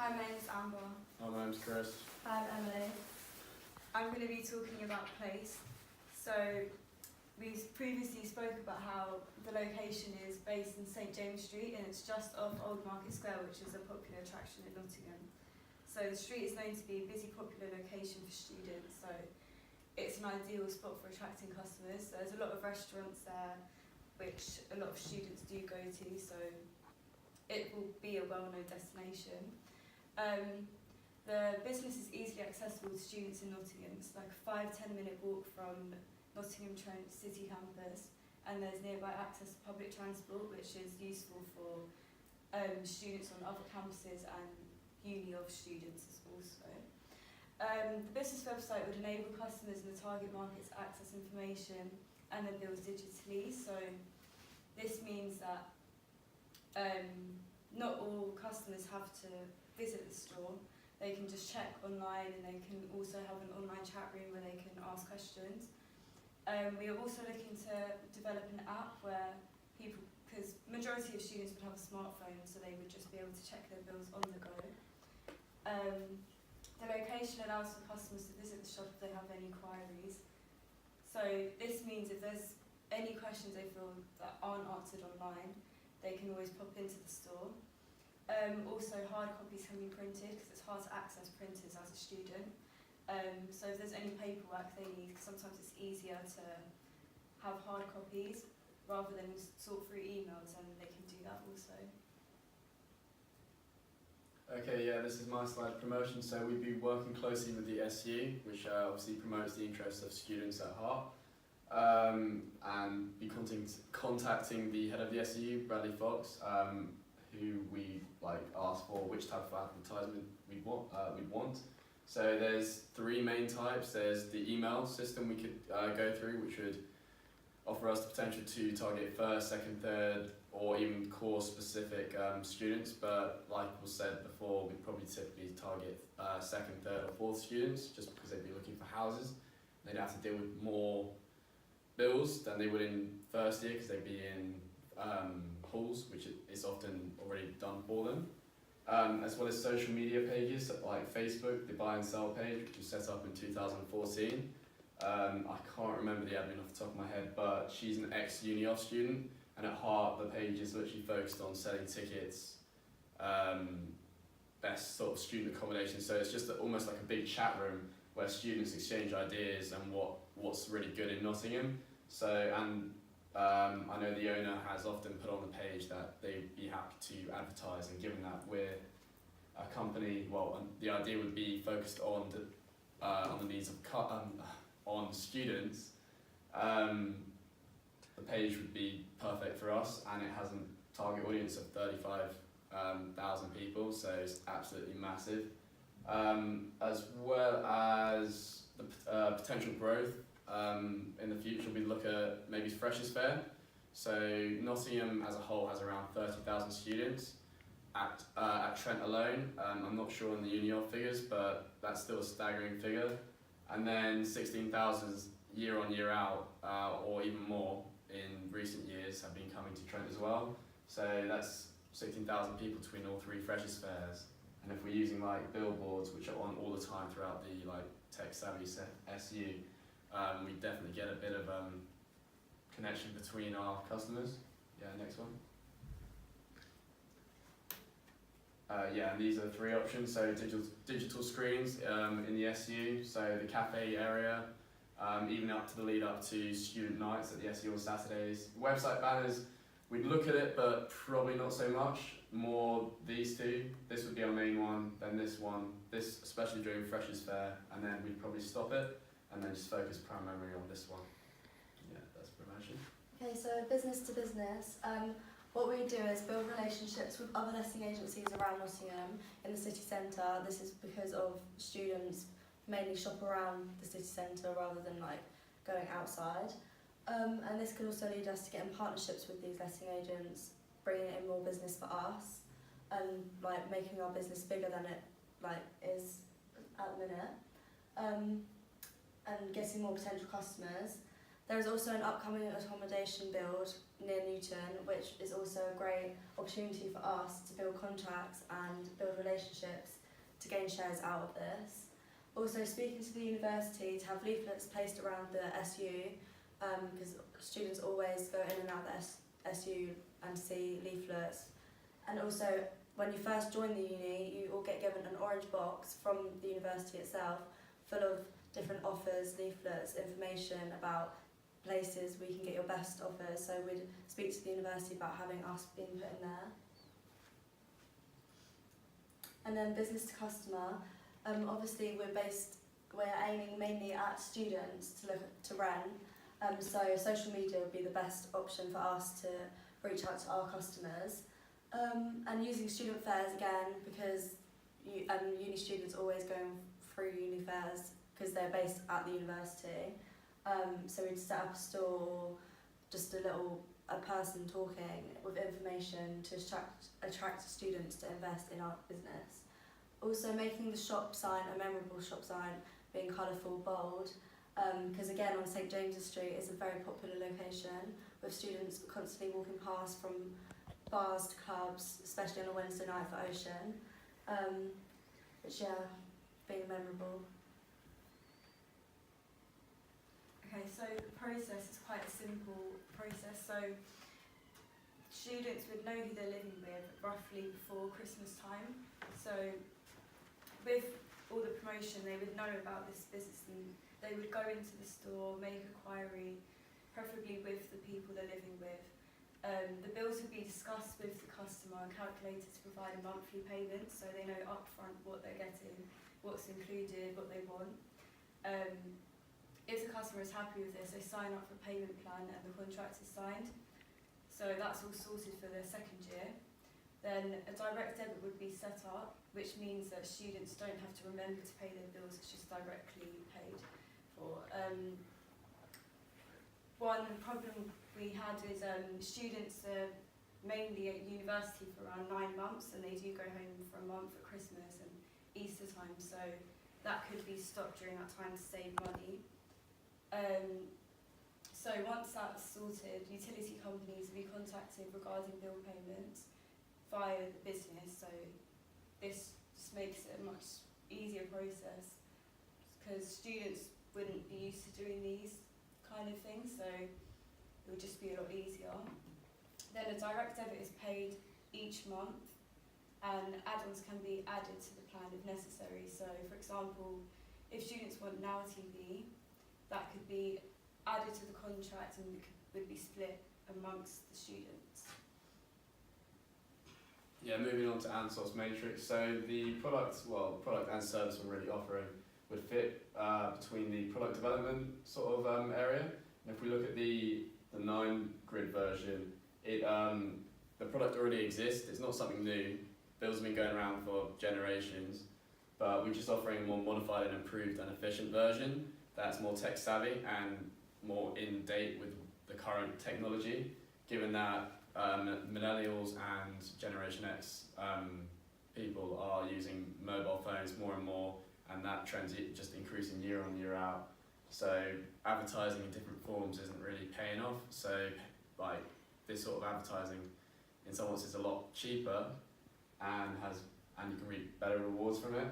Hi, my name's Amber. Hi, my name's Chris. Hi, I'm Emily. I'm going to be talking about place. So, we previously spoke about how the location is based in St James Street and it's just off Old Market Square, which is a popular attraction in Nottingham. So the street is known to be a busy, popular location for students, so it's an ideal spot for attracting customers. So there's a lot of restaurants there, which a lot of students do go to, so it will be a well-known destination. The business is easily accessible to students in Nottingham. It's like a 5-10 minute walk from Nottingham Trent city campus, and there's nearby access to public transport, which is useful for students on other campuses and uni of students also. The business website would enable customers in the target market to access information and their bills digitally. So this means that not all customers have to visit the store. They can just check online, and they can also have an online chat room where they can ask questions. We are also looking to develop an app where people, because majority of students would have a smartphone, so they would just be able to check their bills on the go. The location allows for customers to visit the shop if they have any queries. So this means if there's any questions they feel that aren't answered online, they can always pop into the store. Also, hard copies can be printed because it's hard to access printers as a student. So if there's any paperwork they need, sometimes it's easier to have hard copies rather than sort through emails, and they can do that also. Okay, yeah, this is my slide promotion. So we'd be working closely with the SU, which obviously promotes the interests of students at heart, and be contacting the head of the SU, Bradley Fox, who we asked for which type of advertisement we'd want. So there's 3 main types. There's the email system we could go through, which would offer us the potential to target first, second, third, or even course-specific students. But like was said before, we'd probably typically target second, third, or fourth students, just because they'd be looking for houses. They'd have to deal with more bills than they would in first year, because they'd be in halls, which is often already done for them. As well as social media pages like Facebook, the buy and sell page, which was set up in 2014. I can't remember the admin off the top of my head, but she's an ex-uni off student, and at heart the page is literally focused on selling tickets, best sort of student accommodation. So it's just almost like a big chat room where students exchange ideas and what's really good in Nottingham. So, and I know the owner has often put on the page that they'd be happy to advertise, and given that we're a company, well, the idea would be focused on the needs of on students, the page would be perfect for us, and it has a target audience of 35,000 people, so it's absolutely massive. As well as the potential growth in the future, we look at maybe Freshers' Fair. So Nottingham as a whole has around 30,000 students at Trent alone. I'm not sure on the uni figures, but that's still a staggering figure. And then 16,000 year on year out, or even more in recent years, have been coming to Trent as well. So that's 16,000 people between all 3 Freshers' Fairs. And if we're using billboards, which are on all the time throughout the tech savvy SU, we definitely get a bit of connection between our customers. Yeah, next one. Yeah, and these are 3 options. So digital screens in the SU, so the cafe area, even up to the lead up to student nights at the SU on Saturdays. Website banners, we'd look at it, but probably not so much. More these 2. This would be our main one, then this one, this especially during Freshers' Fair, and then we'd probably stop it and then just focus primarily on this one. Yeah, that's promotion. Okay, so business to business. What we do is build relationships with other letting agencies around Nottingham in the city centre. This is because of students mainly shop around the city centre rather than going outside. And this can also lead us to get in partnerships with these letting agents, bringing in more business for us, and making our business bigger than it is at the minute, and getting more potential customers. There is also an upcoming accommodation build near Newton, which is also a great opportunity for us to build contacts and build relationships to gain shares out of this. Also, speaking to the university to have leaflets placed around the SU, because students always go in and out the SU and see leaflets. And also, when you first join the uni, you all get given an orange box from the university itself, full of different offers, leaflets, information about places where you can get your best offers. So we'd speak to the university about having us being put in there. And then business to customer. Obviously, we're aiming mainly at students to rent. So social media would be the best option for us to reach out to our customers. And using student fairs again, because uni students always going through uni fairs because they're based at the university. So we'd set up a store, just a person talking with information to attract students to invest in our business. Also making the shop sign a memorable shop sign, being colourful, bold, because again on St James's Street is a very popular location with students constantly walking past from bars to clubs, especially on a Wednesday night for Ocean, which being memorable. Okay, so the process is quite a simple process. So students would know who they're living with roughly before Christmas time. So with all the promotion, they would know about this business and they would go into the store, make inquiry, preferably with the people they're living with. The bills would be discussed with the customer and calculated to provide a monthly payment, so they know upfront what they're getting, what's included, what they want. If the customer is happy with this, they sign up for a payment plan and the contract is signed. So that's all sorted for their second year. Then a direct debit would be set up, which means that students don't have to remember to pay their bills, it's just directly paid for. One problem we had is students are mainly at university for around 9 months and they do go home for a month at Christmas and Easter time, so that could be stopped during that time to save money. So once that's sorted, utility companies will be contacted regarding bill payments via the business, so this just makes it a much easier process because students wouldn't be used to doing these kind of things, so it would just be a lot easier. Then a direct debit is paid each month and add-ons can be added to the plan if necessary. So for example, if students want Now TV, that could be added to the contract and would be split amongst the students. Yeah, moving on to ANSOS Matrix. So the product and service we're really offering would fit between the product development sort of area. And if we look at the 9-grid version, the product already exists. It's not something new. Bills have been going around for generations, but we're just offering a more modified and improved and efficient version that's more tech savvy and more in date with the current technology, given that millennials and Generation X people are using mobile phones more and more, and that trend's just increasing year on year out. So advertising in different forms isn't really paying off. So like this sort of advertising in some ways is a lot cheaper and you can reap better rewards from it,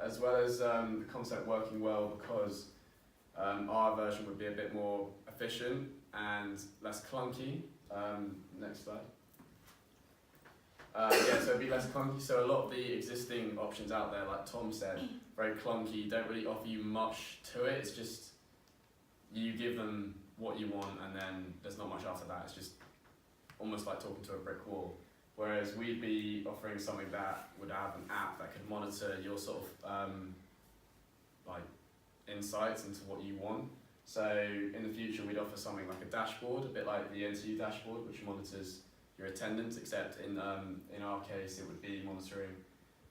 as well as the concept working well because our version would be a bit more efficient and less clunky. Next slide. So it'd be less clunky. So a lot of the existing options out there, like Tom said, very clunky, don't really offer you much to it. It's just you give them what you want and then there's not much after that. It's just almost like talking to a brick wall. Whereas we'd be offering something that would have an app that could monitor your sort of like insights into what you want. So in the future we'd offer something like a dashboard, a bit like the NTU dashboard, which monitors your attendance, except in our case it would be monitoring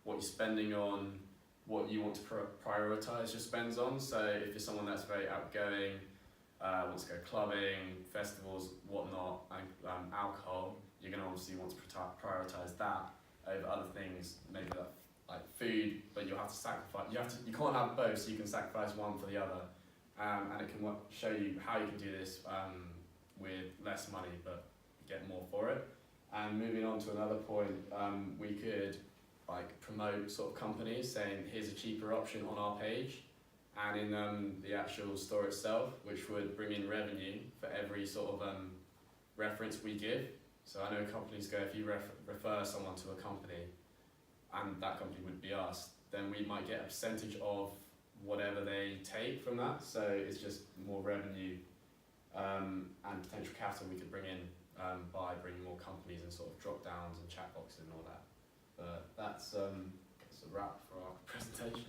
what you're spending on, what you want to prioritise your spends on. So if you're someone that's very outgoing, wants to go clubbing, festivals, whatnot, and alcohol, you're going to obviously want to prioritise that over other things, maybe like food, but you'll have to sacrifice. You can't have both, so you can sacrifice one for the other. and it can show you how you can do this with less money but get more for it. And moving on to another point, we could like promote sort of companies saying here's a cheaper option on our page and in the actual store itself, which would bring in revenue for every sort of reference we give. So I know companies go, if you refer someone to a company and that company would be us, then we might get a percentage of whatever they take from that. So it's just more revenue and potential capital we could bring in by bringing more companies and sort of drop downs and chat boxes and all that. But that's a wrap for our presentation.